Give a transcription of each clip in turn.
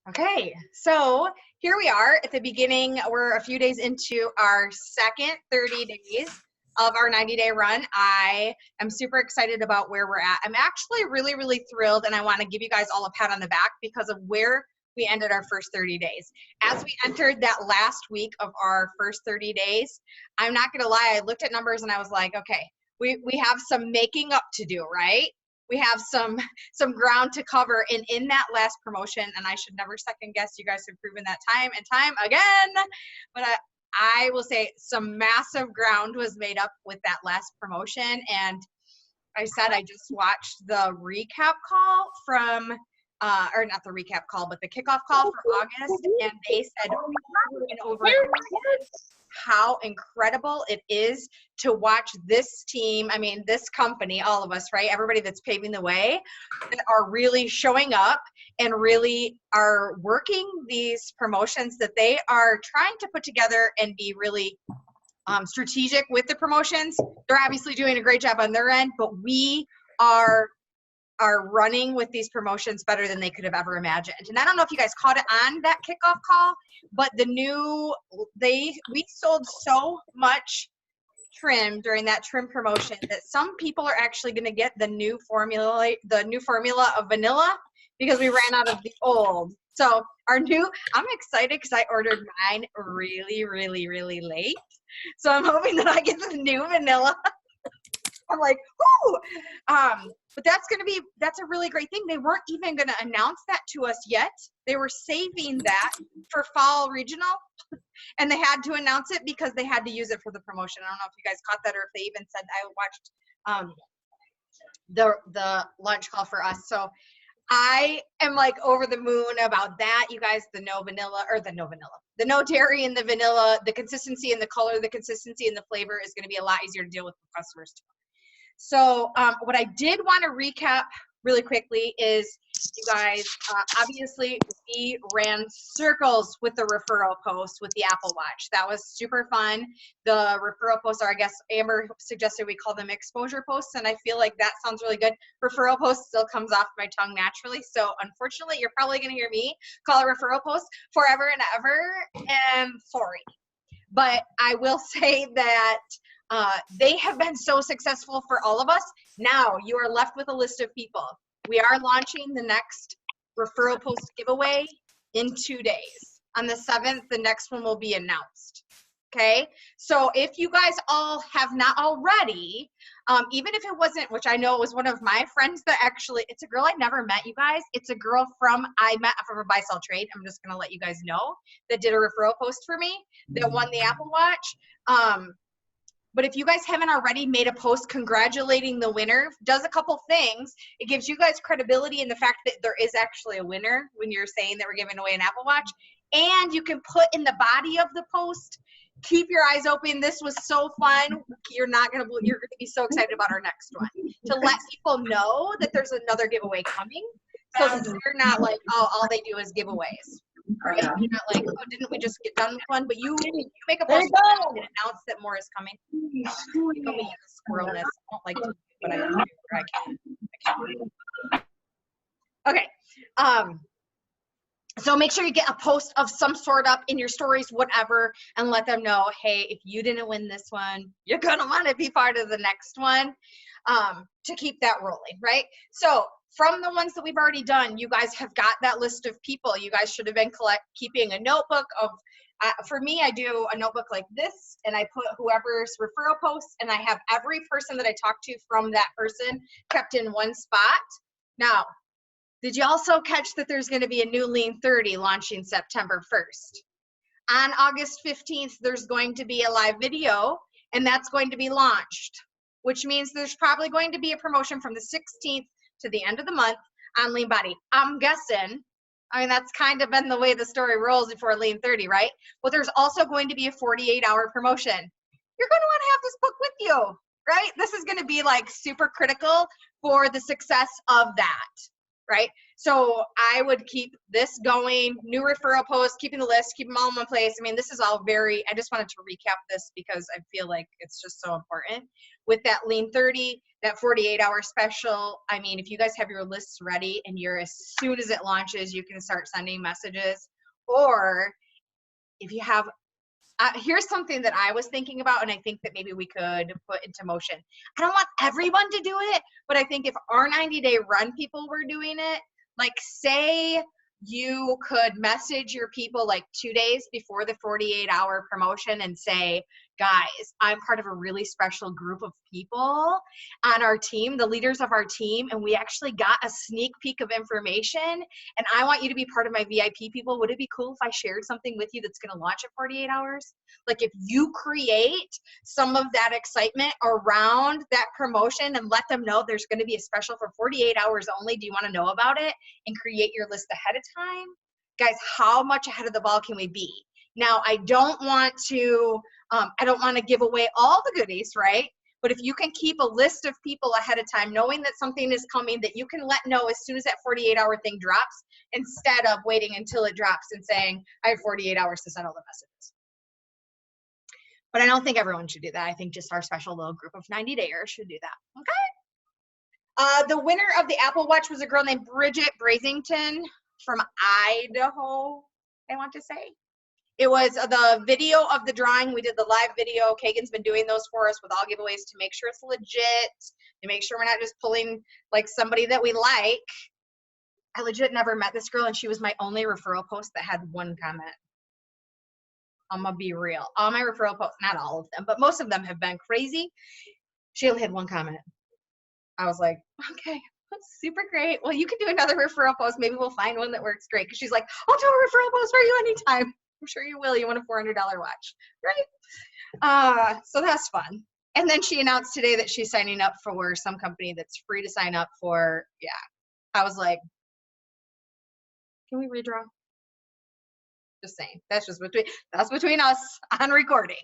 Okay, so here we are at the beginning. We're a few days into our second 30 days of our 90-day run. I am super excited about where we're at. I'm actually really thrilled, and I want to give you guys all a pat on the back because of where we ended our first 30 days. As we entered that last week of our first 30 days, I'm not going to lie, I looked at numbers and I was like, okay, we have some making up to do, right? We have some ground to cover in that last promotion, and I should never second guess. You guys have proven that time and time again, but I will say some massive ground was made up with that last promotion. And I said I just watched the recap call from or not the recap call, but the kickoff call for August, and they said over and over how incredible it is to watch this team, I mean, this company, all of us, right? Everybody that's paving the way, that are really showing up and really are working these promotions that they are trying to put together and be really strategic with the promotions. They're obviously doing a great job on their end, but we are running with these promotions better than they could have ever imagined. And I don't know if you guys caught it on that kickoff call, but we sold so much trim during that trim promotion that some people are actually going to get the new formula of vanilla because we ran out of the old. So I'm excited because I ordered mine really late. So I'm hoping that I get the new vanilla. I'm like, ooh, but that's a really great thing. They weren't even going to announce that to us yet. They were saving that for fall regional, and they had to announce it because they had to use it for the promotion. I don't know if you guys caught that or if they even said. I watched the launch call for us, so I am like over the moon about that. You guys, the no dairy and the vanilla, the consistency and the color, the consistency and the flavor is going to be a lot easier to deal with for customers too. So what I did want to recap really quickly is, you guys, obviously we ran circles with the referral post with the Apple Watch. That was super fun. The referral posts are, I guess Amber suggested we call them exposure posts, and I feel like that sounds really good. Referral post still comes off my tongue naturally, so unfortunately you're probably going to hear me call a referral post forever and ever, and sorry. But I will say that they have been so successful for all of us. Now you are left with a list of people. We are launching the next referral post giveaway in 2 days. On the 7th, the next one will be announced. Okay, so if you guys all have not already, even if it wasn't, which I know it was one of my friends that actually, it's a girl I never met, you guys. It's a girl I met from a buy sell trade. I'm just gonna let you guys know, that did a referral post for me that won the Apple Watch. But if you guys haven't already made a post congratulating the winner, does a couple things. It gives you guys credibility in the fact that there is actually a winner when you're saying that we're giving away an Apple Watch. And you can put in the body of the post, keep your eyes open. This was so fun. You're going to be so excited about our next one. To let people know that there's another giveaway coming, so that they're not like, oh, all they do is giveaways. Right? You're not like, oh, didn't we just get done with one? But you make a post and announce that more is coming. You know me, the squirrelness. I don't like to, but I can. Okay. So make sure you get a post of some sort up in your stories, whatever, and let them know, hey, if you didn't win this one, you're gonna want to be part of the next one, to keep that rolling, right? So from the ones that we've already done, you guys have got that list of people. You guys should have been keeping a notebook of, for me, I do a notebook like this, and I put whoever's referral posts, and I have every person that I talk to from that person kept in one spot. Now, did you also catch that there's going to be a new Lean 30 launching September 1st? On August 15th, there's going to be a live video, and that's going to be launched, which means there's probably going to be a promotion from the 16th to the end of the month on Lean Body. I'm guessing, I mean, that's kind of been the way the story rolls before Lean 30, right? But there's also going to be a 48-hour promotion. You're going to want to have this book with you, right? This is going to be like super critical for the success of that. right? So I would keep this going, new referral posts, keeping the list, keep them all in one place. I mean, this is all I just wanted to recap this because I feel like it's just so important. With that Lean 30, that 48-hour special, I mean, if you guys have your lists ready and as soon as it launches, you can start sending messages. Or if you have, here's something that I was thinking about, and I think that maybe we could put into motion. I don't want everyone to do it, but I think if our 90-day run people were doing it, like say you could message your people like 2 days before the 48-hour promotion and say, guys, I'm part of a really special group of people on our team, the leaders of our team, and we actually got a sneak peek of information, and I want you to be part of my VIP people. Would it be cool if I shared something with you that's going to launch in 48 hours? Like if you create some of that excitement around that promotion and let them know there's going to be a special for 48 hours only, do you want to know about it? And create your list ahead of time. Guys, how much ahead of the ball can we be? Now, I don't want to give away all the goodies, right? But if you can keep a list of people ahead of time, knowing that something is coming that you can let know as soon as that 48-hour thing drops, instead of waiting until it drops and saying, I have 48 hours to send all the messages. But I don't think everyone should do that. I think just our special little group of 90-dayers should do that, okay? The winner of the Apple Watch was a girl named Bridget Brazington from Idaho, I want to say. It was the video of the drawing. We did the live video. Kagan's been doing those for us with all giveaways to make sure it's legit, to make sure we're not just pulling like somebody that we like. I legit never met this girl, and she was my only referral post that had one comment. I'm gonna be real. All my referral posts, not all of them, but most of them have been crazy. She only had one comment. I was like, okay, that's super great. Well, you can do another referral post. Maybe we'll find one that works great. Because she's like, I'll do a referral post for you anytime. I'm sure you will. You want a $400 watch, right? So that's fun. And then she announced today that she's signing up for some company that's free to sign up for. Yeah. I was like, can we redraw? Just saying. That's between us on recording.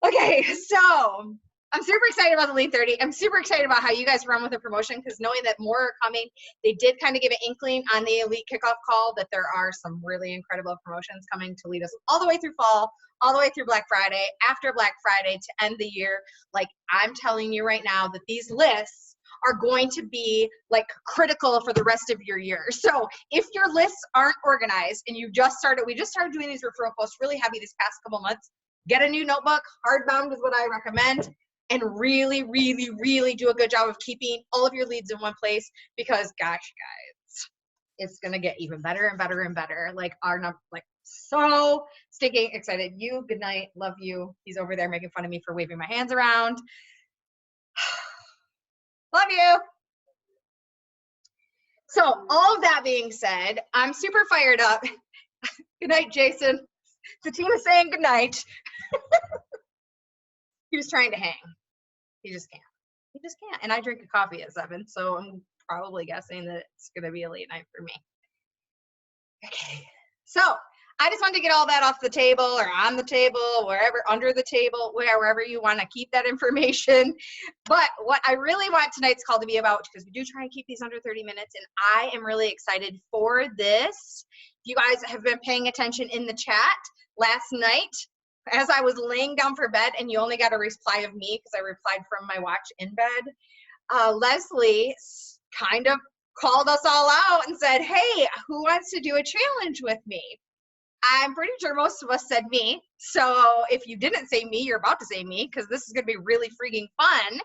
Okay, so I'm super excited about the Lean 30. I'm super excited about how you guys run with the promotion, because knowing that more are coming, they did kind of give an inkling on the Elite Kickoff call that there are some really incredible promotions coming to lead us all the way through fall, all the way through Black Friday, after Black Friday to end the year. Like, I'm telling you right now that these lists are going to be like critical for the rest of your year. So if your lists aren't organized and we just started doing these referral posts really heavy this past couple months, get a new notebook. Hardbound is what I recommend, and really, really, really do a good job of keeping all of your leads in one place, because gosh, guys, it's gonna get even better and better and better. Like so stinking excited. You, good night, love you. He's over there making fun of me for waving my hands around. Love you. So all of that being said, I'm super fired up. Good night, Jason. Satina saying good night. He was trying to hang. He just can't. He just can't. And I drink a coffee at 7, so I'm probably guessing that it's going to be a late night for me. Okay. So I just wanted to get all that off the table, or on the table, wherever, under the table, wherever you want to keep that information. But what I really want tonight's call to be about, because we do try and keep these under 30 minutes, and I am really excited for this. If you guys have been paying attention in the chat last night, as I was laying down for bed, and you only got a reply of me because I replied from my watch in bed, Leslie kind of called us all out and said, hey, who wants to do a challenge with me? I'm pretty sure most of us said me. So if you didn't say me, you're about to say me, because this is going to be really freaking fun.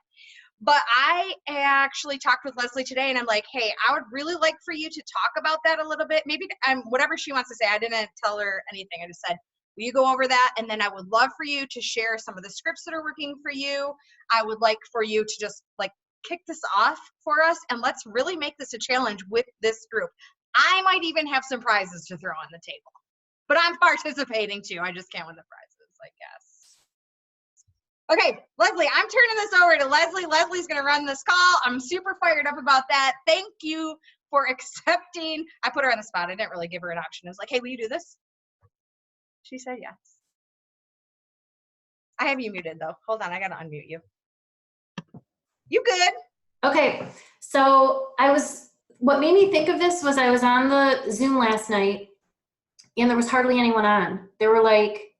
But I actually talked with Leslie today, and I'm like, hey, I would really like for you to talk about that a little bit. Maybe whatever she wants to say. I didn't tell her anything. I just said, will you go over that? And then I would love for you to share some of the scripts that are working for you. I would like for you to just like kick this off for us, and let's really make this a challenge with this group. I might even have some prizes to throw on the table, but I'm participating too. I just can't win the prizes, I guess. Okay, Leslie, I'm turning this over to Leslie. Leslie's gonna run this call. I'm super fired up about that. Thank you for accepting. I put her on the spot. I didn't really give her an option. I was like, hey, will you do this? She said yes. I have you muted though. Hold on, I gotta unmute you. You good? Okay, so I was what made me think of this was I was on the Zoom last night and there was hardly anyone on. There were like,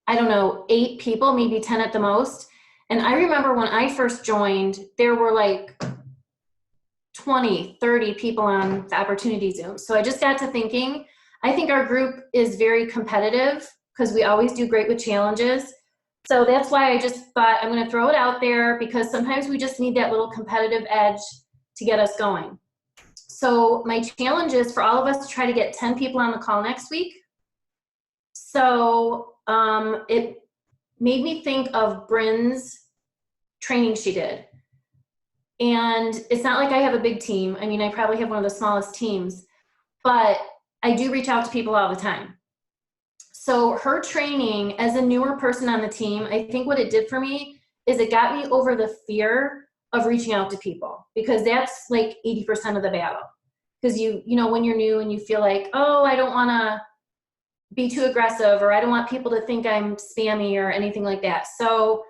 I don't know, 8 people, maybe 10 at the most. And I remember when I first joined, there were like 20, 30 people on the Opportunity Zoom. So I just got to thinking, I think our group is very competitive because we always do great with challenges. So that's why I just thought I'm going to throw it out there, because sometimes we just need that little competitive edge to get us going. So my challenge is for all of us to try to get 10 people on the call next week. So it made me think of Bryn's training she did. And it's not like I have a big team. I mean, I probably have one of the smallest teams, but I do reach out to people all the time. So her training as a newer person on the team, I think what it did for me is it got me over the fear of reaching out to people, because that's like 80% of the battle. Because you know, when you're new and you feel like, oh, I don't want to be too aggressive, or I don't want people to think I'm spammy or anything like that. So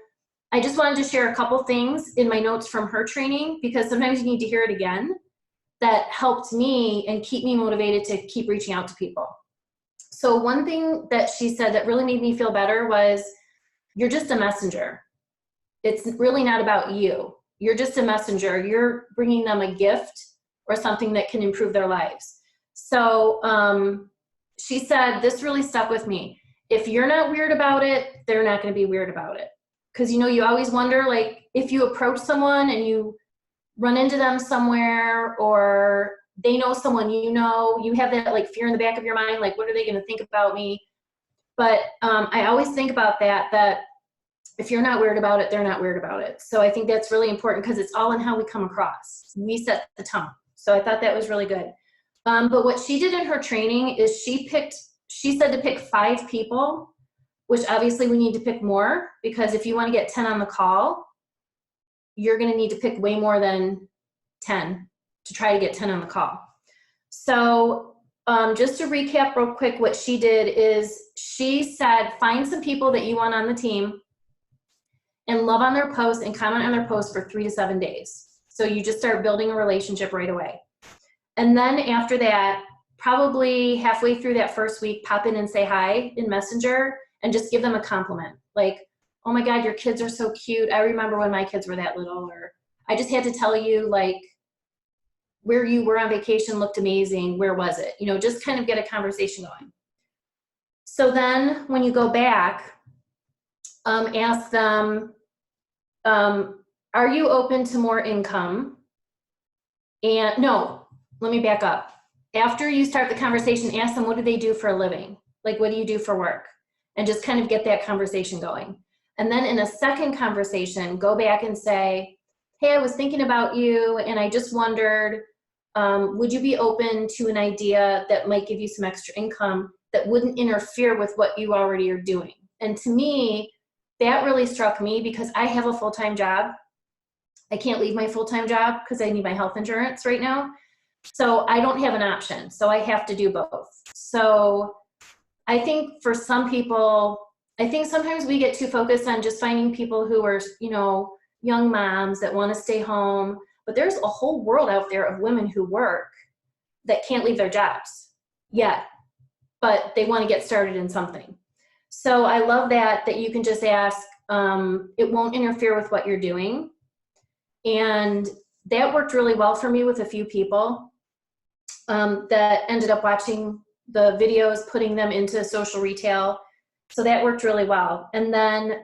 I just wanted to share a couple things in my notes from her training, because sometimes you need to hear it again, that helped me and keep me motivated to keep reaching out to people. So one thing that she said that really made me feel better was, you're just a messenger. It's really not about you. You're just a messenger. You're bringing them a gift or something that can improve their lives. So she said, this really stuck with me. If you're not weird about it, they're not going to be weird about it. Because, you know, you always wonder, like, if you approach someone and you run into them somewhere, or they know someone you know, you have that like fear in the back of your mind, like, what are they going to think about me? But I always think about that if you're not weird about it, they're not weird about it. So I think that's really important, because it's all in how we come across. We set the tone. So I thought that was really good. But what she did in her training is she said to pick 5 people, which obviously we need to pick more, because if you want to get 10 on the call, you're going to need to pick way more than 10 to try to get 10 on the call. So just to recap real quick, what she did is she said, find some people that you want on the team and love on their posts and comment on their posts for 3 to 7 days. So you just start building a relationship right away. And then after that, probably halfway through that first week, pop in and say hi in Messenger and just give them a compliment. Like, oh my God, your kids are so cute. I remember when my kids were that little. Or I just had to tell you, like, where you were on vacation looked amazing. Where was it? You know, just kind of get a conversation going. So then when you go back, ask them, are you open to more income? And no, let me back up. After you start the conversation, ask them, what do they do for a living? Like, what do you do for work? And just kind of get that conversation going. And then in a second conversation, go back and say, hey, I was thinking about you and I just wondered, would you be open to an idea that might give you some extra income that wouldn't interfere with what you already are doing? And to me, that really struck me, because I have a full-time job. I can't leave my full-time job because I need my health insurance right now. So I don't have an option. So I have to do both. So I think for some people, I think sometimes we get too focused on just finding people who are, you know, young moms that want to stay home. But there's a whole world out there of women who work that can't leave their jobs yet, but they want to get started in something. So I love that you can just ask, it won't interfere with what you're doing. And that worked really well for me with a few people that ended up watching the videos, putting them into social retail. So that worked really well. And then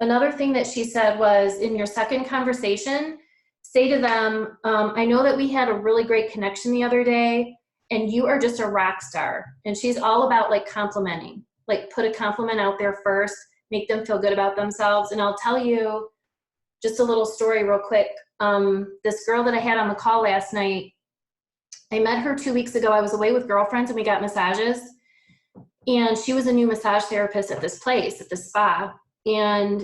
another thing that she said was, in your second conversation, say to them, I know that we had a really great connection the other day and you are just a rock star. And she's all about like complimenting, like put a compliment out there first, make them feel good about themselves. And I'll tell you just a little story real quick. This girl that I had on the call last night, I met her 2 weeks ago. I was away with girlfriends and we got massages. And she was a new massage therapist at this place, at this spa. And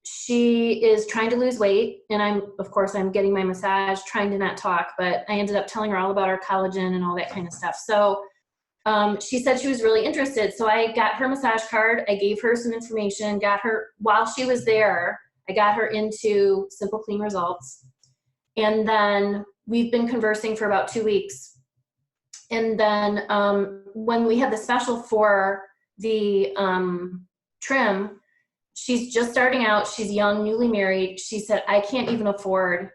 she is trying to lose weight. And of course, I'm getting my massage, trying to not talk, but I ended up telling her all about our collagen and all that kind of stuff. So she said she was really interested. So I got her massage card. I gave her some information, got her, while she was there, I got her into Simple Clean Results. And then we've been conversing for about 2 weeks. And then when we had the special for the trim, she's just starting out. She's young, newly married. She said, I can't even afford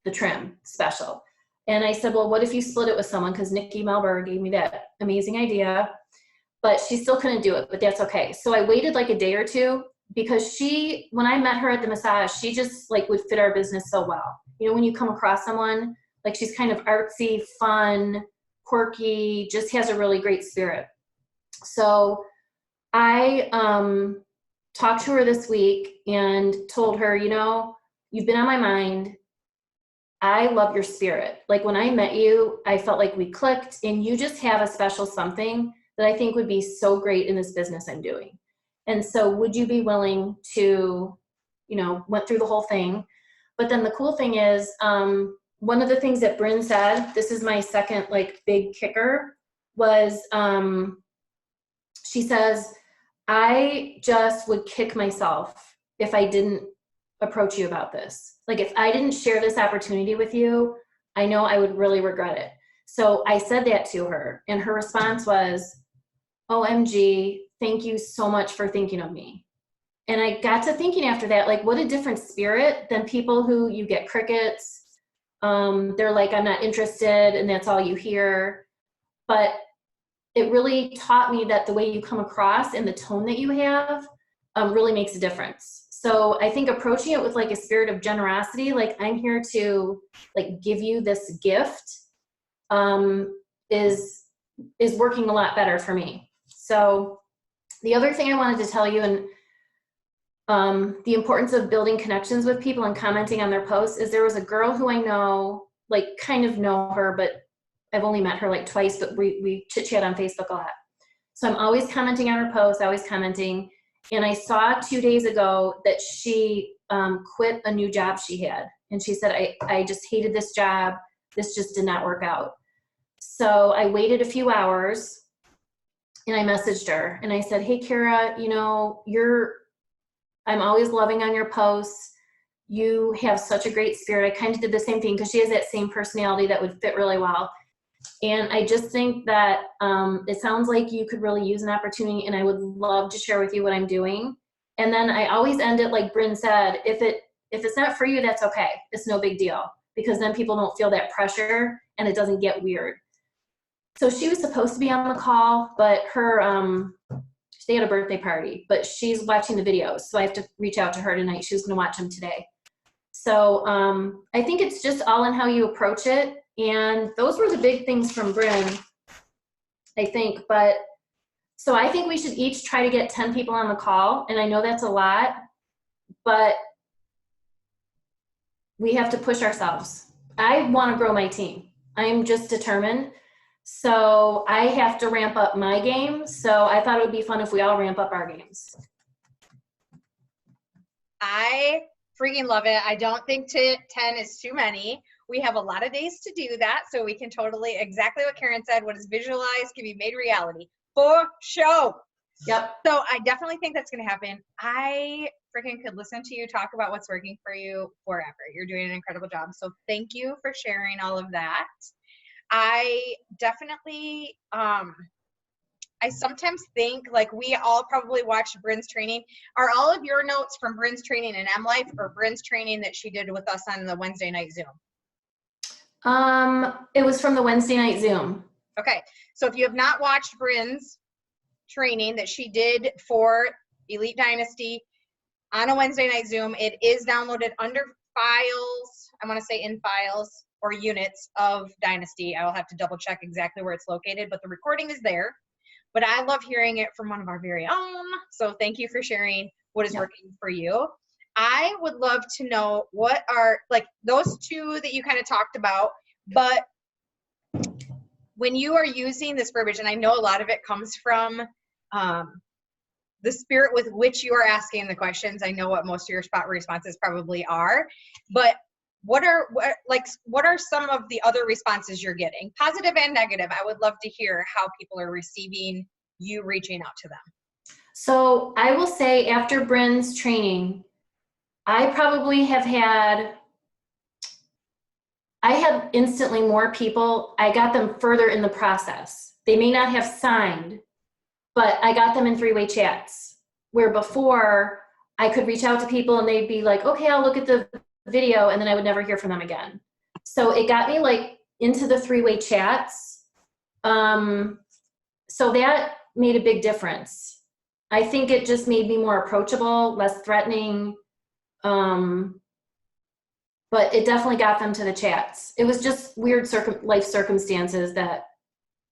the trim special. And I said, well, what if you split it with someone? Because Nikki Melber gave me that amazing idea. But she still couldn't do it, but that's okay. So I waited like a day or two, because when I met her at the massage, she just like would fit our business so well. You know, when you come across someone, like she's kind of artsy, fun, quirky, just has a really great spirit. So I talked to her this week and told her, you know, you've been on my mind. I love your spirit. Like when I met you, I felt like we clicked, and you just have a special something that I think would be so great in this business I'm doing. And so would you be willing to, you know, went through the whole thing. But then the cool thing is, one of the things that Bryn said, this is my second like big kicker, was she says, I just would kick myself if I didn't approach you about this. Like if I didn't share this opportunity with you, I know I would really regret it. So I said that to her, and her response was, OMG, thank you so much for thinking of me. And I got to thinking after that, like what a different spirit than people who you get crickets. They're like, I'm not interested, and that's all you hear. But it really taught me that the way you come across and the tone that you have really makes a difference. So I think approaching it with like a spirit of generosity, like I'm here to like give you this gift, is working a lot better for me. So the other thing I wanted to tell you, and the importance of building connections with people and commenting on their posts, is there was a girl who I know, like kind of know her, but I've only met her like twice, but we chit chat on Facebook a lot. So I'm always commenting on her posts, always commenting. And I saw 2 days ago that she quit a new job she had. And she said, I just hated this job. This just did not work out. So I waited a few hours and I messaged her and I said, hey, Kara, you know, I'm always loving on your posts. You have such a great spirit. I kind of did the same thing because she has that same personality that would fit really well. And I just think that it sounds like you could really use an opportunity, and I would love to share with you what I'm doing. And then I always end it like Bryn said, if it's not for you, that's okay. It's no big deal, because then people don't feel that pressure and it doesn't get weird. So she was supposed to be on the call, but they had a birthday party, but she's watching the videos. So I have to reach out to her tonight. She was going to watch them today. So I think it's just all in how you approach it. And those were the big things from Bryn, I think. But so I think we should each try to get 10 people on the call. And I know that's a lot, but we have to push ourselves. I want to grow my team. I'm just determined. So I have to ramp up my game. So I thought it would be fun if we all ramp up our games. I freaking love it. I don't think 10 is too many. We have a lot of days to do that, so we can totally, exactly what Karen said, what is visualized can be made reality for show. Yep. So I definitely think that's going to happen. I freaking could listen to you talk about what's working for you forever. You're doing an incredible job. So thank you for sharing all of that. I definitely, I sometimes think, like, we all probably watched Bryn's training. Are all of your notes from Bryn's training in M-Life or Bryn's training that she did with us on the Wednesday night Zoom? It was from the Wednesday night Zoom. Okay. So if you have not watched Bryn's training that she did for Elite Dynasty on a Wednesday night Zoom, it is downloaded under files. I want to say in files or units of Dynasty. I will have to double check exactly where it's located, but the recording is there. But I love hearing it from one of our very own. So thank you for sharing what is working for you. I would love to know what are, like, those two that you kind of talked about, but when you are using this verbiage, and I know a lot of it comes from the spirit with which you are asking the questions. I know what most of your spot responses probably are, but what are some of the other responses you're getting, positive and negative? I would love to hear how people are receiving you reaching out to them. So I will say, after Bryn's training, I probably have had I had instantly more people. I got them further in the process. They may not have signed, but I got them in three-way chats, where before I could reach out to people and they'd be like, okay, I'll look at the video, and then I would never hear from them again. So it got me like into the three-way chats. So that made a big difference. I think it just made me more approachable, less threatening. But it definitely got them to the chats. It was just weird life circumstances that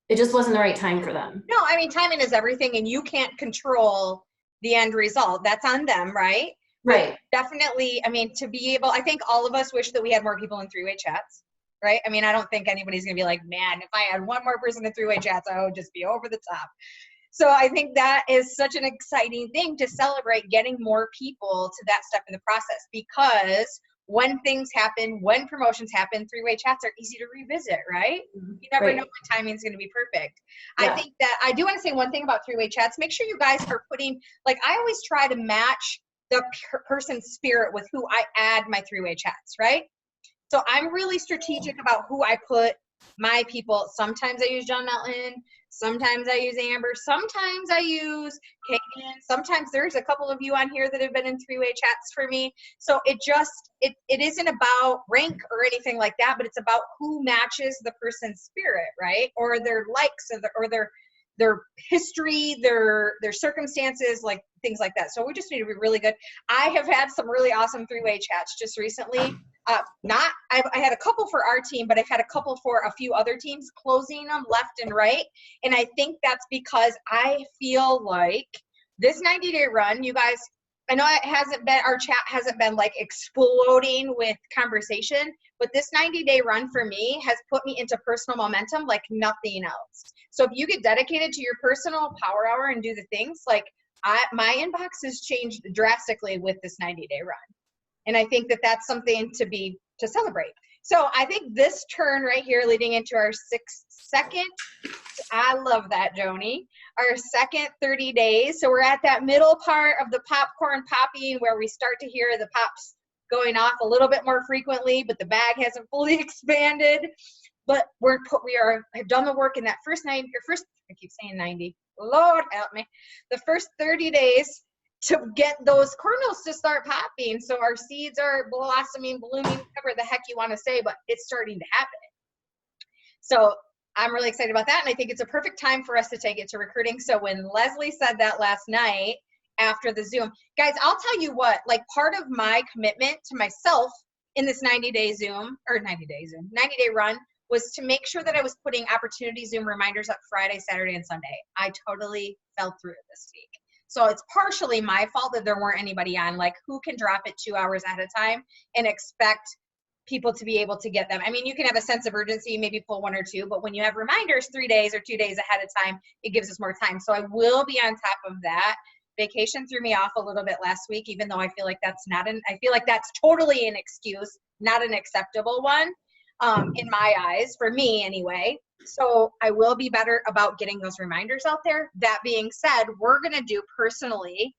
it just wasn't the right time for them. No, I mean, timing is everything, and you can't control the end result. That's on them, right? Right. But definitely, I mean, to be able, I think all of us wish that we had more people in three-way chats, right? I mean, I don't think anybody's going to be like, man, if I had one more person in three-way chats, I would just be over the top. So I think that is such an exciting thing to celebrate, getting more people to that step in the process, because when things happen, when promotions happen, three-way chats are easy to revisit, right? You never know when timing is going to be perfect. Yeah. I think that I do want to say one thing about three-way chats. Make sure you guys are putting, like, I always try to match the person's spirit with who I add my three-way chats, right? So I'm really strategic about who I put my people. Sometimes I use John Melton. Sometimes I use Amber. Sometimes I use Kagan. Sometimes there's a couple of you on here that have been in three-way chats for me. So it isn't about rank or anything like that, but it's about who matches the person's spirit, right? Or their likes or their history, their circumstances, like things like that. So we just need to be really good. I have had some really awesome three-way chats just recently. I had a couple for our team, but I've had a couple for a few other teams, closing them left and right. And I think that's because I feel like this 90-day run, you guys, I know our chat hasn't been like exploding with conversation, but this 90-day run for me has put me into personal momentum like nothing else. So if you get dedicated to your personal power hour and do the things, like my inbox has changed drastically with this 90-day run. And I think that that's something to celebrate. So I think this turn right here leading into our second, I love that, Joni, our second 30 days. So we're at that middle part of the popcorn popping where we start to hear the pops going off a little bit more frequently, but the bag hasn't fully expanded. But have done the work in that first I keep saying 90. Lord help me. The first 30 days to get those kernels to start popping. So our seeds are blossoming, blooming, whatever the heck you want to say, but it's starting to happen. So I'm really excited about that. And I think it's a perfect time for us to take it to recruiting. So when Leslie said that last night after the Zoom, guys, I'll tell you what, like part of my commitment to myself in this 90-day run was to make sure that I was putting opportunity Zoom reminders up Friday, Saturday, and Sunday. I totally fell through it this week. So it's partially my fault that there weren't anybody on. Like, who can drop it 2 hours at a time and expect people to be able to get them? I mean, you can have a sense of urgency, maybe pull one or two, but when you have reminders 3 days or 2 days ahead of time, it gives us more time. So I will be on top of that. Vacation threw me off a little bit last week, even though I feel like that's totally an excuse, not an acceptable one. In my eyes, for me anyway. So I will be better about getting those reminders out there. That being said, we're going to do personally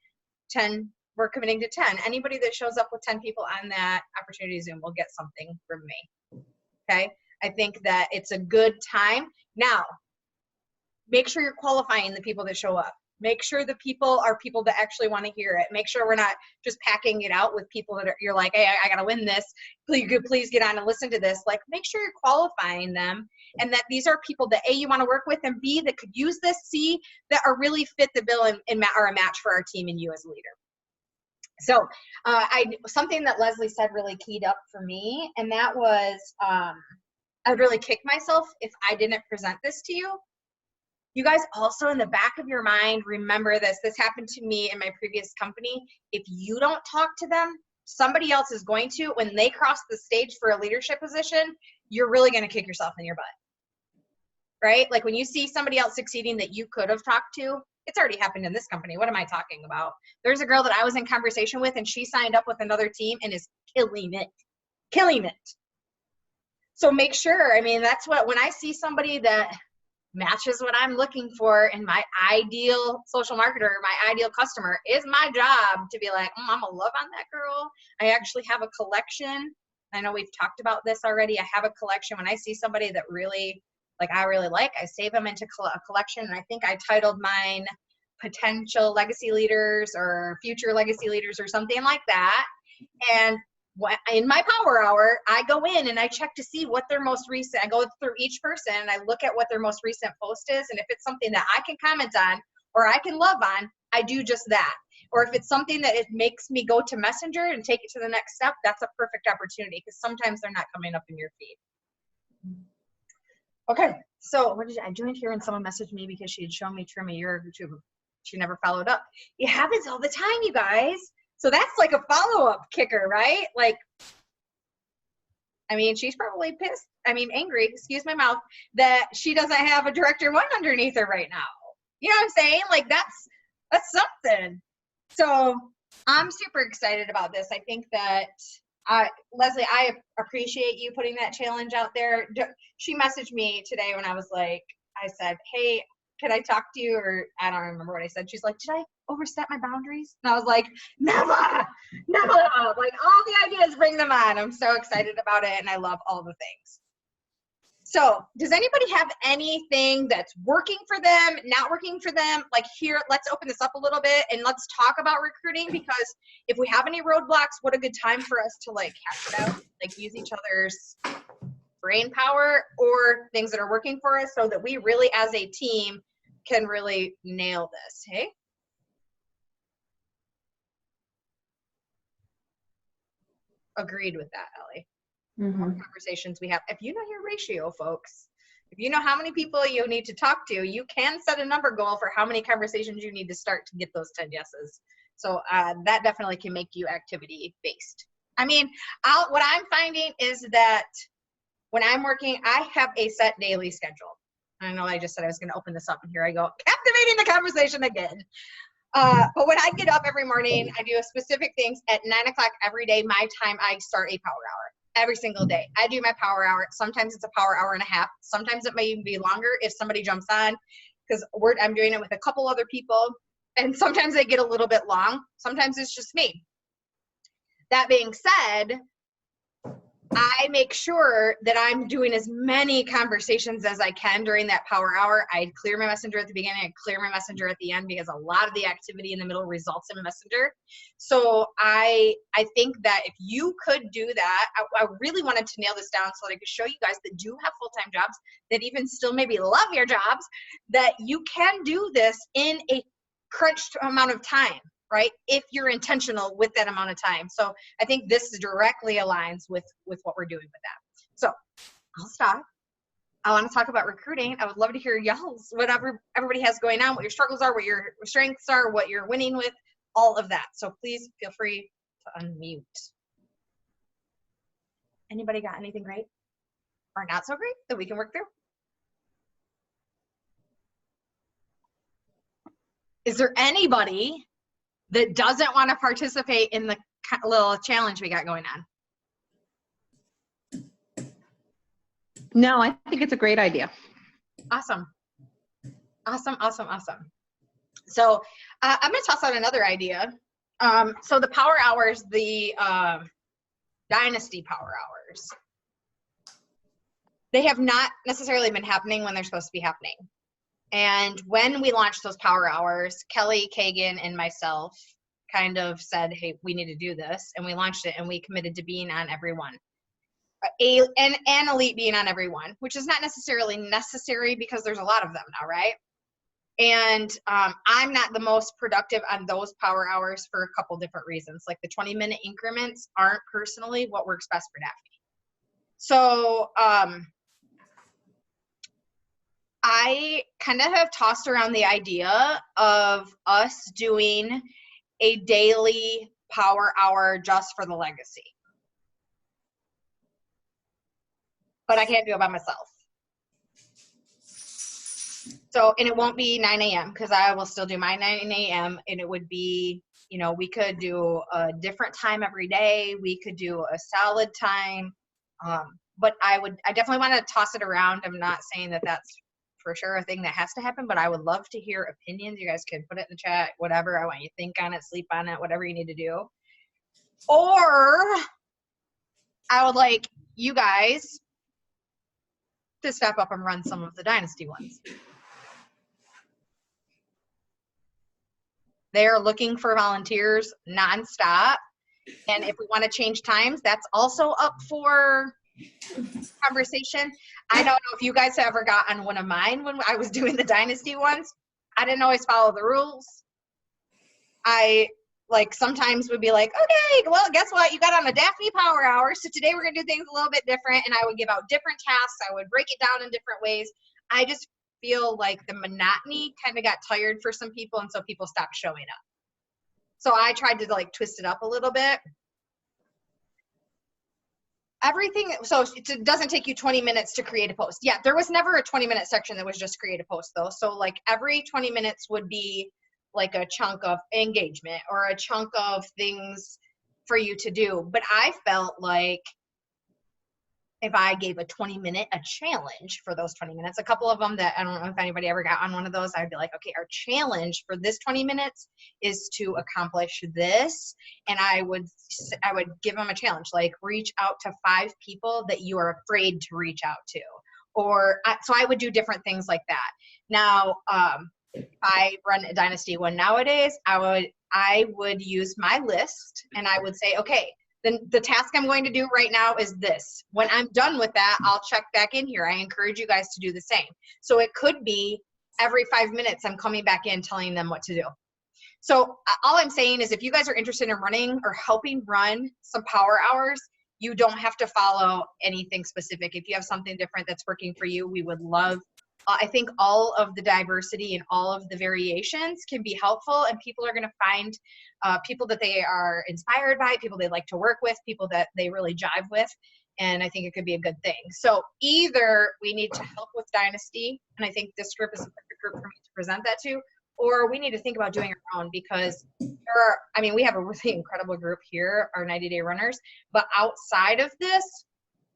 10, we're committing to 10. Anybody that shows up with 10 people on that opportunity Zoom will get something from me. Okay. I think that it's a good time. Now, make sure you're qualifying the people that show up. Make sure the people are people that actually want to hear it. Make sure we're not just packing it out with people that you're like, hey, I got to win this. Please get on and listen to this. Like, make sure you're qualifying them and that these are people that A, you want to work with, and B, that could use this, C, that are really fit the bill and are a match for our team and you as a leader. So something that Leslie said really keyed up for me, and that was I'd really kick myself if I didn't present this to you. You guys also in the back of your mind, remember this. This happened to me in my previous company. If you don't talk to them, somebody else is going to. When they cross the stage for a leadership position, you're really going to kick yourself in your butt. Right? Like when you see somebody else succeeding that you could have talked to, it's already happened in this company. What am I talking about? There's a girl that I was in conversation with, and she signed up with another team and is killing it. Killing it. So make sure, I mean, that's what, when I see somebody that matches what I'm looking for in my ideal social marketer, my ideal customer, is my job to be like, I'm gonna love on that girl. I actually have a collection I know we've talked about this already. I have a collection. When I see somebody that really, like, I really like, I save them into a collection. And I think I titled mine Potential Legacy Leaders or Future Legacy Leaders or something like that. And in my power hour, I go in and I check to see what their most recent, I go through each person and I look at what their most recent post is. And if it's something that I can comment on or I can love on, I do just that. Or if it's something that it makes me go to Messenger and take it to the next step, that's a perfect opportunity because sometimes they're not coming up in your feed. Okay, so what did I joined here and someone messaged me because she had shown me trim a year or two. She never followed up. It happens all the time, you guys. So that's like a follow-up kicker, right? Like, I mean, she's probably pissed. I mean, angry, excuse my mouth, that she doesn't have a director one underneath her right now. You know what I'm saying? Like that's something. So I'm super excited about this. I think that Leslie, I appreciate you putting that challenge out there. She messaged me today when I was like, I said, hey, can I talk to you? Or I don't remember what I said. She's like, did I overstep my boundaries? And I was like, never. Like all the ideas, bring them on. I'm so excited about it. And I love all the things. So does anybody have anything that's working for them, not working for them? Like here, let's open this up a little bit and let's talk about recruiting, because if we have any roadblocks, what a good time for us to like hash it out, like use each other's brain power or things that are working for us so that we really as a team can really nail this. Hey? Agreed with that, Ellie. More conversations we have. If you know your ratio, folks, if you know how many people you need to talk to, you can set a number goal for how many conversations you need to start to get those 10 yeses. So that definitely can make you activity based. I mean, what I'm finding is that when I'm working, I have a set daily schedule. I know I just said I was going to open this up, and here I go, captivating the conversation again. But when I get up every morning, I do specific things at 9 o'clock every day. My time, I start a power hour. Every single day. I do my power hour. Sometimes it's a power hour and a half. Sometimes it may even be longer if somebody jumps on, because I'm doing it with a couple other people. And sometimes they get a little bit long. Sometimes it's just me. That being said, I make sure that I'm doing as many conversations as I can during that power hour. I clear my Messenger at the beginning, I clear my Messenger at the end, because a lot of the activity in the middle results in Messenger. So I think that if you could do that, I really wanted to nail this down so that I could show you guys that do have full-time jobs, that even still maybe love your jobs, that you can do this in a crunched amount of time, right? If you're intentional with that amount of time. So I think this directly aligns with what we're doing with that. So I'll stop. I want to talk about recruiting. I would love to hear y'all's, whatever everybody has going on, what your struggles are, what your strengths are, what you're winning with, all of that. So please feel free to unmute. Anybody got anything great or not so great that we can work through? Is there anybody that doesn't want to participate in the little challenge we got going on? No, I think it's a great idea. Awesome. So I'm going to toss out another idea. So the power hours, the dynasty power hours, they have not necessarily been happening when they're supposed to be happening. And when we launched those power hours, Kelly Kagan and myself kind of said, hey, we need to do this. And we launched it, and we committed to being on every one. And Elite being on every one, which is not necessarily necessary because there's a lot of them now, right? And I'm not the most productive on those power hours for a couple different reasons. Like the 20-minute increments aren't personally what works best for Daphne. So I kind of have tossed around the idea of us doing a daily power hour just for the legacy. But I can't do it by myself. So, and it won't be 9 a.m. because I will still do my 9 a.m. and it would be, you know, we could do a different time every day. We could do a solid time. But I definitely want to toss it around. I'm not saying that that's for sure a thing that has to happen, but I would love to hear opinions. You guys can put it in the chat, whatever. I want you to think on it, sleep on it, whatever you need to do. Or I would like you guys to step up and run some of the Dynasty ones. They're looking for volunteers nonstop. And if we want to change times, that's also up for conversation. I don't know if you guys have ever got on one of mine when I was doing the Dynasty ones. I didn't always follow the rules. I like sometimes would be like, okay, well, guess what? You got on a Daphne Power Hour. So today we're going to do things a little bit different. And I would give out different tasks. I would break it down in different ways. I just feel like the monotony kind of got tired for some people. And so people stopped showing up. So I tried to like twist it up a little bit. Everything, so it doesn't take you 20 minutes to create a post. Yeah, there was never a 20-minute section that was just create a post though. So like every 20 minutes would be like a chunk of engagement or a chunk of things for you to do. But I felt like if I gave a 20-minute a challenge for those 20 minutes, a couple of them that I don't know if anybody ever got on one of those, I'd be like, okay, our challenge for this 20 minutes is to accomplish this. And I would give them a challenge, like reach out to 5 people that you are afraid to reach out to. So I would do different things like that. Now, I run a Dynasty one nowadays, I would use my list and I would say, okay, then the task I'm going to do right now is this. When I'm done with that, I'll check back in here. I encourage you guys to do the same. So it could be every 5 minutes I'm coming back in telling them what to do. So all I'm saying is if you guys are interested in running or helping run some power hours, you don't have to follow anything specific. If you have something different that's working for you, we would love. I think all of the diversity and all of the variations can be helpful, and people are going to find people that they are inspired by, people they like to work with, people that they really jive with, and I think it could be a good thing. So either we need to help with Dynasty, and I think this group is a perfect group for me to present that to, or we need to think about doing our own because we have a really incredible group here, our 90-day runners, but outside of this,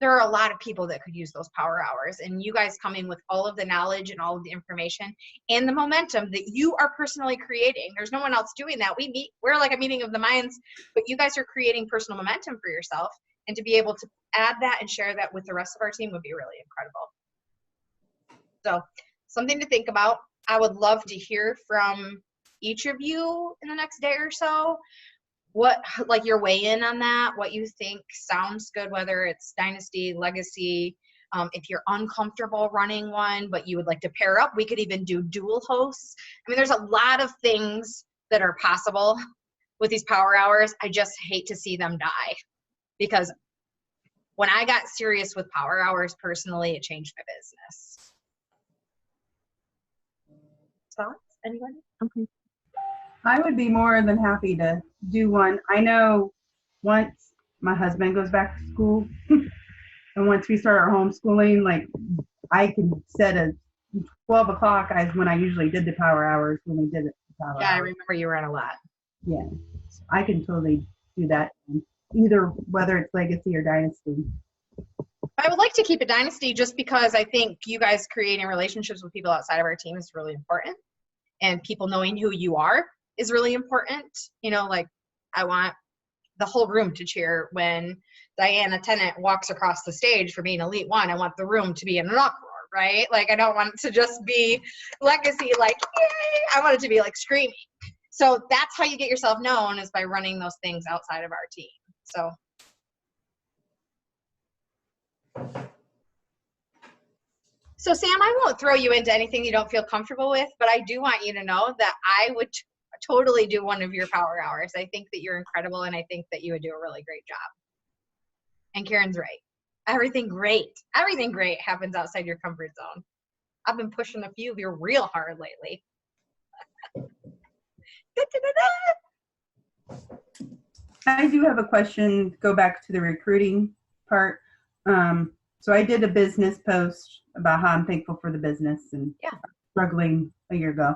there are a lot of people that could use those power hours, and you guys coming with all of the knowledge and all of the information and the momentum that you are personally creating. There's no one else doing that. We're like a meeting of the minds, but you guys are creating personal momentum for yourself, and to be able to add that and share that with the rest of our team would be really incredible. So something to think about. I would love to hear from each of you in the next day or so. What, like your weigh in on that, what you think sounds good, whether it's Dynasty, Legacy, if you're uncomfortable running one, but you would like to pair up, we could even do dual hosts. I mean, there's a lot of things that are possible with these power hours. I just hate to see them die because when I got serious with power hours personally, it changed my business. Thoughts, anybody? Okay. I would be more than happy to do one. I know once my husband goes back to school and once we start our homeschooling, like I can set a 12 o'clock as when I usually did the power hours when we did it. Yeah, I remember you ran a lot. Yeah, so I can totally do that. Either whether it's Legacy or Dynasty. I would like to keep a Dynasty just because I think you guys creating relationships with people outside of our team is really important. And people knowing who you are is really important. You know, like I want the whole room to cheer when Diana Tennant walks across the stage for being Elite One. I want the room to be in an uproar, right? Like I don't want it to just be Legacy, like, yay! I want it to be like screaming. So that's how you get yourself known, is by running those things outside of our team. So Sam, I won't throw you into anything you don't feel comfortable with, but I do want you to know that I would totally do one of your power hours. I think that you're incredible, and I think that you would do a really great job. And Karen's right. Everything great happens outside your comfort zone. I've been pushing a few of you real hard lately. I do have a question, go back to the recruiting part. So I did a business post about how I'm thankful for the business and struggling a year ago.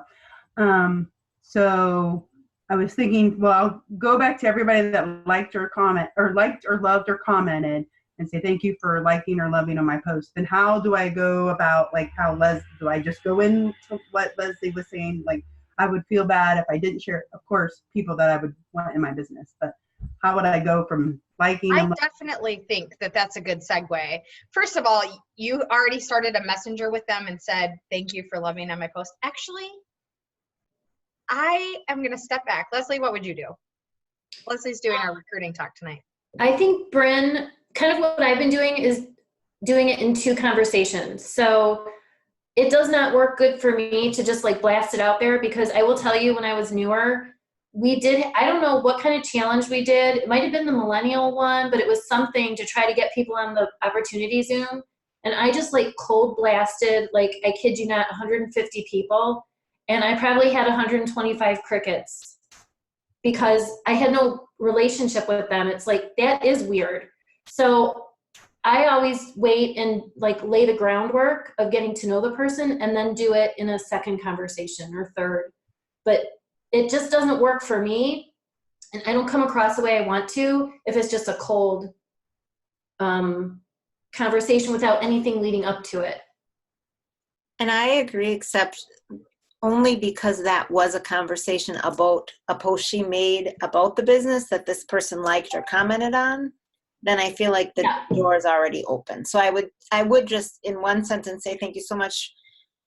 So I was thinking, well, I'll go back to everybody that liked or loved or commented and say thank you for liking or loving on my post. Then how do I go about, like, do I just go in to what Leslie was saying? Like, I would feel bad if I didn't share, of course, people that I would want in my business, but how would I go from liking I them? definitely think that that's a good segue. First of all, you already started a messenger with them and said, thank you for loving on my post. Actually, I am going to step back. Leslie, what would you do? Leslie's doing our recruiting talk tonight. I think Bryn, kind of what I've been doing is doing it in 2 conversations. So it does not work good for me to just like blast it out there, because I will tell you, when I was newer, I don't know what kind of challenge we did. It might have been the millennial one, but it was something to try to get people on the opportunity Zoom. And I just like cold blasted, like, I kid you not, 150 people. And I probably had 125 crickets because I had no relationship with them. It's like, that is weird. So I always wait and like lay the groundwork of getting to know the person and then do it in a second conversation or third. But it just doesn't work for me, and I don't come across the way I want to if it's just a cold conversation without anything leading up to it. And I agree, except only because that was a conversation about a post she made about the business that this person liked or commented on. Then I feel like the door is already open. So I would just in one sentence say, thank you so much,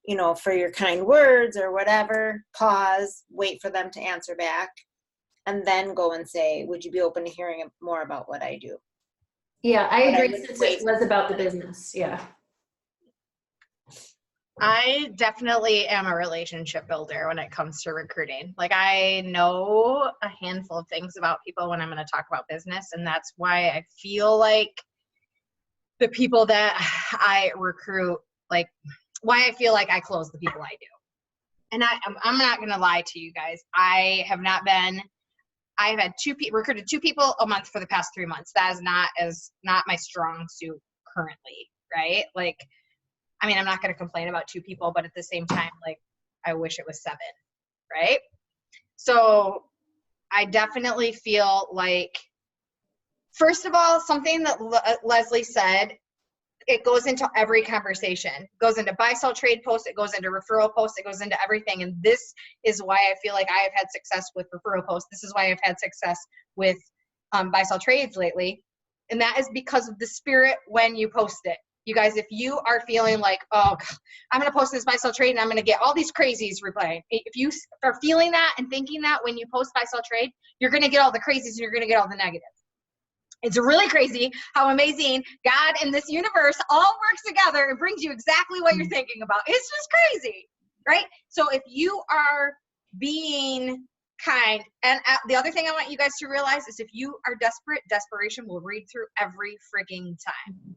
you know, for your kind words or whatever, pause, wait for them to answer back, and then go and say, would you be open to hearing more about what I do? Yeah, I But I agree, would since wait it was about the business. Yeah. I definitely am a relationship builder when it comes to recruiting. Like, I know a handful of things about people when I'm going to talk about business, and that's why I feel like the people that I recruit, like, why I feel like I close the people I do. And I'm not going to lie to you guys. I've had recruited 2 people a month for the past 3 months. That is not my strong suit currently, right? Like, I mean, I'm not going to complain about 2 people, but at the same time, like, I wish it was 7, right? So I definitely feel like, first of all, something that Leslie said, it goes into every conversation. It goes into buy, sell, trade posts. It goes into referral posts. It goes into everything. And this is why I feel like I have had success with referral posts. This is why I've had success with buy, sell, trades lately. And that is because of the spirit when you post it. You guys, if you are feeling like, oh, I'm going to post this buy, sell, trade, and I'm going to get all these crazies replying. If you are feeling that and thinking that when you post buy, sell, trade, you're going to get all the crazies and you're going to get all the negatives. It's really crazy how amazing God and this universe all works together and brings you exactly what you're thinking about. It's just crazy, right? So if you are being kind, and the other thing I want you guys to realize is if you are desperate, desperation will read through every freaking time.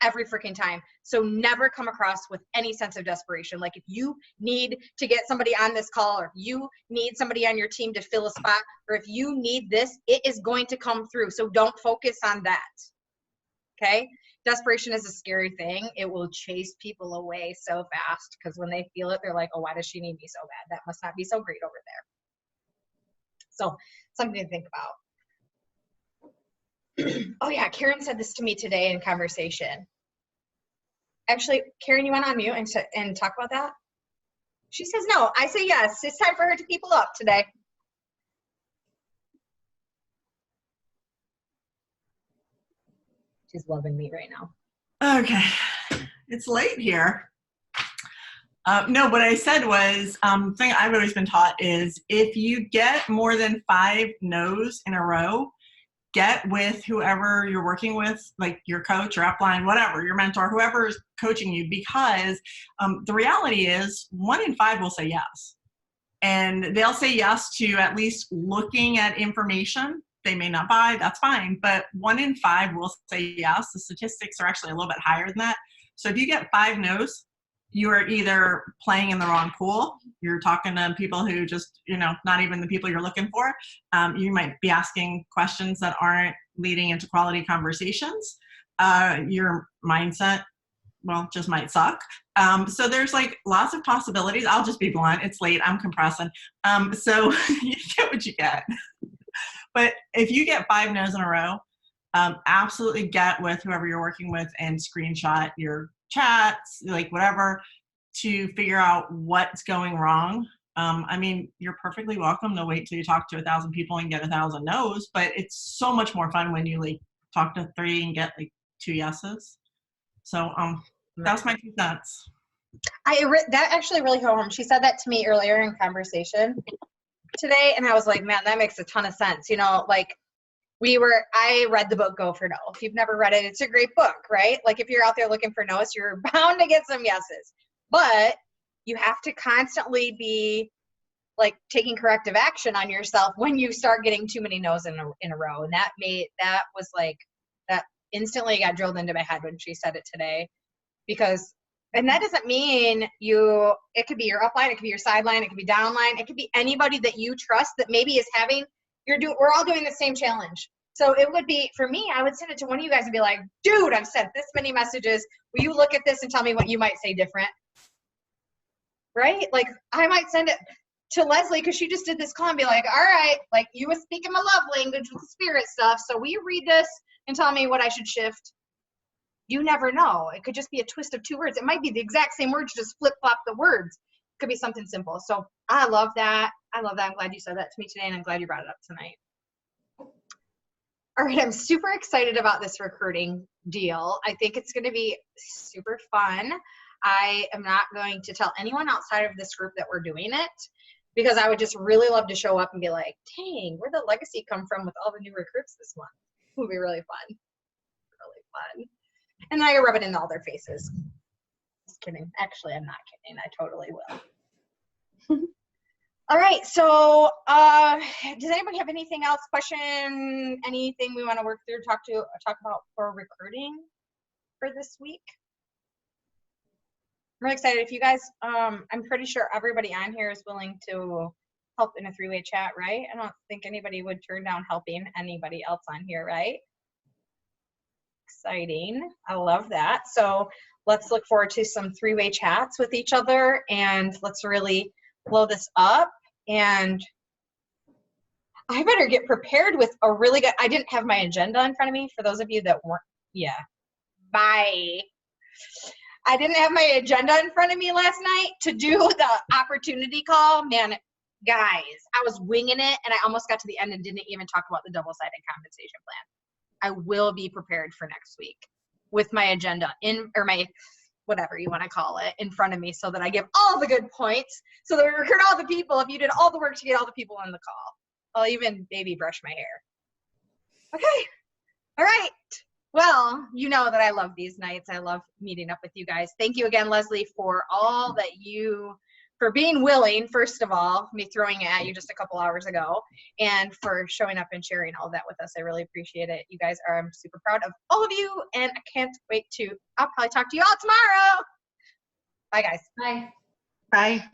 Every freaking time. So never come across with any sense of desperation. Like, if you need to get somebody on this call, or if you need somebody on your team to fill a spot, or if you need this, it is going to come through. So don't focus on that. Okay? Desperation is a scary thing. It will chase people away so fast, because when they feel it, they're like, oh, why does she need me so bad? That must not be so great over there. So something to think about. Oh yeah, Karen said this to me today in conversation. Actually, Karen, you went on mute and talk about that? She says no. I say yes. It's time for her to people up today. She's loving me right now. Okay. It's late here. No, what I said was, thing I've always been taught is if you get more than 5 no's in a row, get with whoever you're working with, like your coach or upline, whatever, your mentor, whoever's coaching you, because the reality is 1 in 5 will say yes. And they'll say yes to at least looking at information. They may not buy, that's fine, but 1 in 5 will say yes. The statistics are actually a little bit higher than that. So if you get 5 no's, you are either playing in the wrong pool, you're talking to people who just, not even the people you're looking for. You might be asking questions that aren't leading into quality conversations. Your mindset, just might suck. So there's like lots of possibilities. I'll just be blunt. It's late. I'm compressing. So you get what you get. But if you get 5 no's in a row, absolutely get with whoever you're working with and screenshot your chats, like whatever, to figure out what's going wrong I mean, you're perfectly welcome to wait till you talk to 1,000 people and get 1,000 no's, but it's so much more fun when you like talk to 3 and get like 2 yeses. So that's my 2 cents. That actually really hit home. She said that to me earlier in conversation today, and I was like, man, that makes a ton of sense. You know, like I read the book Go for No. If you've never read it, it's a great book, right? Like if you're out there looking for no's, you're bound to get some yeses. But you have to constantly be like taking corrective action on yourself when you start getting too many no's in a row. And that was like, that instantly got drilled into my head when she said it today. And that doesn't mean it could be your upline, it could be your sideline, it could be downline, it could be anybody that you trust that maybe is we're all doing the same challenge. So it would be, for me, I would send it to one of you guys and be like, dude, I've sent this many messages. Will you look at this and tell me what you might say different? Right? Like I might send it to Leslie because she just did this call and be like, all right, like you were speaking my love language with the spirit stuff. So will you read this and tell me what I should shift? You never know. It could just be a twist of 2 words. It might be the exact same words, just flip flop the words. It could be something simple. So I love that. I'm glad you said that to me today, and I'm glad you brought it up tonight. All right, I'm super excited about this recruiting deal. I think it's going to be super fun. I am not going to tell anyone outside of this group that we're doing it because I would just really love to show up and be like, dang, where'd the legacy come from with all the new recruits this month? It would be really fun. Really fun. And then I rub it in all their faces. Just kidding. Actually, I'm not kidding. I totally will. All right. So does anybody have anything else? Question? Anything we want to work through, talk about for recruiting for this week? I'm really excited. If you guys, I'm pretty sure everybody on here is willing to help in a 3-way chat, right? I don't think anybody would turn down helping anybody else on here, right? Exciting. I love that. So let's look forward to some 3-way chats with each other, and let's really blow this up. And I better get prepared with a really good, I didn't have my agenda in front of me for those of you that weren't, bye. I didn't have my agenda in front of me last night to do the opportunity call. Man, guys, I was winging it, and I almost got to the end and didn't even talk about the double-sided compensation plan. I will be prepared for next week with my agenda or my whatever you want to call it in front of me so that I give all the good points so that we recruit all the people. If you did all the work to get all the people on the call, I'll even baby brush my hair. Okay. All right. Well, you know that I love these nights. I love meeting up with you guys. Thank you again, Leslie, for for being willing, first of all, me throwing it at you just a couple hours ago, and for showing up and sharing all that with us. I really appreciate it. You guys I'm super proud of all of you, and I can't wait I'll probably talk to you all tomorrow. Bye, guys. Bye. Bye.